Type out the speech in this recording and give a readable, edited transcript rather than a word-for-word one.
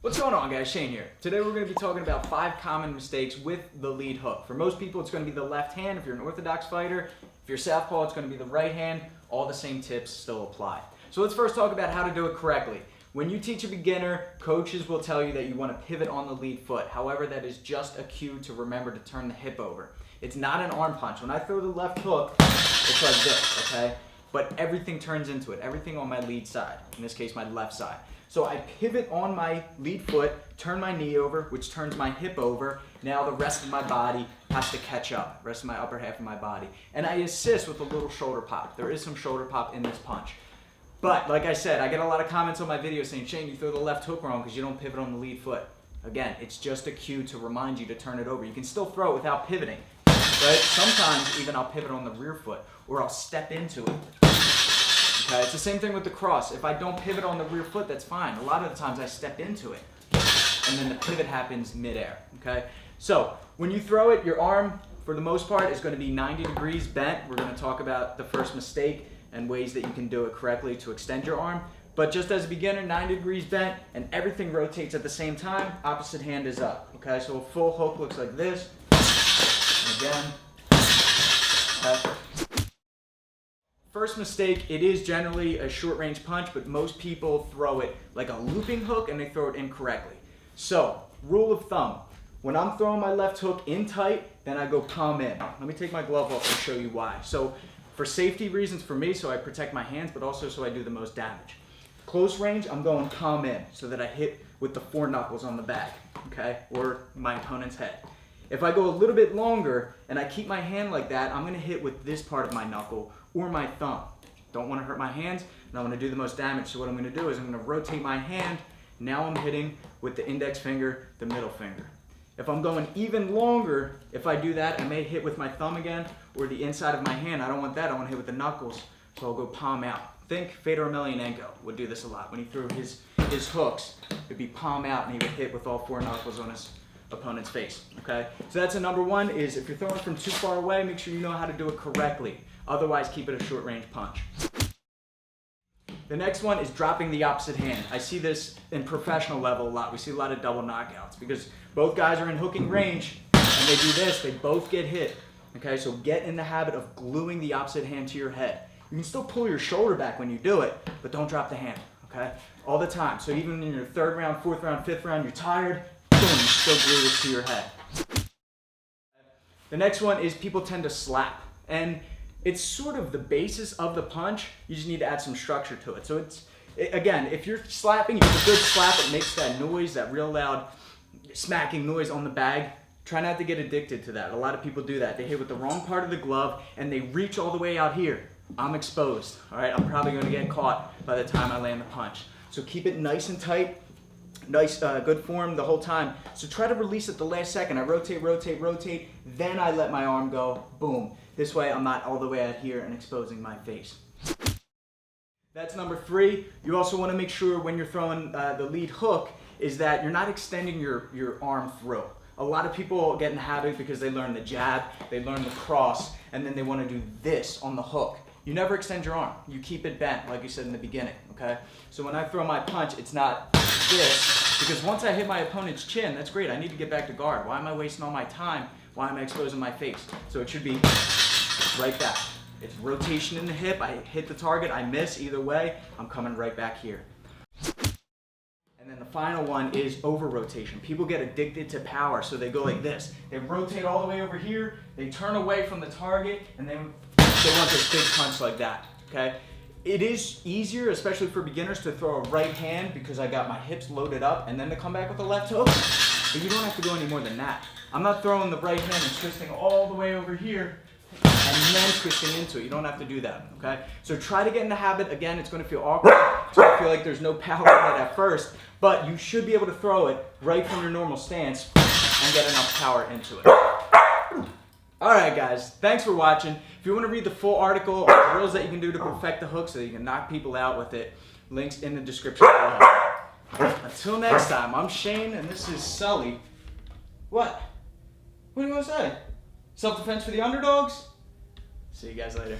What's going on, guys? Shane here. Today we're going to be talking about 5 common mistakes with the lead hook. For most people, it's going to be the left hand. If you're an orthodox fighter, if you're southpaw, it's going to be the right hand. All the same tips still apply. So let's first talk about how to do it correctly. When you teach a beginner, coaches will tell you that you want to pivot on the lead foot. However, that is just a cue to remember to turn the hip over. It's not an arm punch. When I throw the left hook, it's like this, okay? But everything turns into it. Everything on my lead side. In this case, my left side. So I pivot on my lead foot, turn my knee over, which turns my hip over. Now the rest of my body has to catch up, the rest of my upper half of my body. And I assist with a little shoulder pop. There is some shoulder pop in this punch. But like I said, I get a lot of comments on my video saying, Shane, you throw the left hook wrong because you don't pivot on the lead foot. Again, it's just a cue to remind you to turn it over. You can still throw it without pivoting, right? Sometimes even I'll pivot on the rear foot or I'll step into it. Okay, it's the same thing with the cross. If I don't pivot on the rear foot, that's fine. A lot of the times I step into it, and then the pivot happens midair, okay? So, when you throw it, your arm, for the most part, is going to be 90 degrees bent. We're going to talk about the first mistake and ways that you can do it correctly to extend your arm. But just as a beginner, 90 degrees bent, and everything rotates at the same time, opposite hand is up, okay? So a full hook looks like this, and again, okay? First mistake, it is generally a short range punch, but most people throw it like a looping hook and they throw it incorrectly. So, rule of thumb, when I'm throwing my left hook in tight, then I go palm in. Let me take my glove off and show you why. So, for safety reasons for me, so I protect my hands, but also so I do the most damage. Close range, I'm going palm in, so that I hit with the 4 knuckles on the back, okay, or my opponent's head. If I go a little bit longer and I keep my hand like that, I'm going to hit with this part of my knuckle or my thumb. Don't want to hurt my hands, and I want to do the most damage. So what I'm going to do is I'm going to rotate my hand. Now I'm hitting with the index finger, the middle finger. If I'm going even longer, if I do that, I may hit with my thumb again or the inside of my hand. I don't want that. I want to hit with the knuckles, so I'll go palm out. Think Fedor Emelianenko would do this a lot. When he threw his hooks, it'd be palm out, and he would hit with all 4 knuckles on his opponent's face, okay? So that's a number 1, is if you're throwing from too far away, make sure you know how to do it correctly. Otherwise, keep it a short range punch. The next one is dropping the opposite hand. I see this in professional level a lot. We see a lot of double knockouts because both guys are in hooking range and they do this, they both get hit, okay? So get in the habit of gluing the opposite hand to your head. You can still pull your shoulder back when you do it, but don't drop the hand, okay? All the time. So even in your 3rd round, 4th round, 5th round, you're tired, boom, you still glue this to your head. The next one is people tend to slap. And it's sort of the basis of the punch. You just need to add some structure to it. So again, if you're slapping, you get a good slap, it makes that noise, that real loud smacking noise on the bag. Try not to get addicted to that. A lot of people do that. They hit with the wrong part of the glove and they reach all the way out here. I'm exposed, all right? I'm probably gonna get caught by the time I land the punch. So keep it nice and tight. Nice, good form the whole time. So try to release it the last second. I rotate, rotate, rotate, then I let my arm go, boom. This way I'm not all the way out here and exposing my face. That's number 3. You also want to make sure when you're throwing the lead hook is that you're not extending your arm through. A lot of people get in the habit because they learn the jab, they learn the cross, and then they want to do this on the hook. You never extend your arm. You keep it bent, like you said in the beginning, okay? So when I throw my punch, it's not this, because once I hit my opponent's chin, that's great. I need to get back to guard. Why am I wasting all my time? Why am I exposing my face? So it should be right back. It's rotation in the hip. I hit the target, I miss. Either way, I'm coming right back here. And then the final one is over-rotation. People get addicted to power, so they go like this. They rotate all the way over here, they turn away from the target, and then they want this big punch like that, okay? It is easier, especially for beginners, to throw a right hand because I got my hips loaded up and then to come back with a left hook. But you don't have to go any more than that. I'm not throwing the right hand and twisting all the way over here and then twisting into it. You don't have to do that, okay? So try to get in the habit. Again, it's going to feel awkward. It's going to feel like there's no power in it at first, but you should be able to throw it right from your normal stance and get enough power into it. Alright guys, thanks for watching. If you want to read the full article on drills that you can do to perfect the hook so that you can knock people out with it, links in the description below. Until next time, I'm Shane and this is Sully. What? What do you want to say? Self-defense for the underdogs? See you guys later.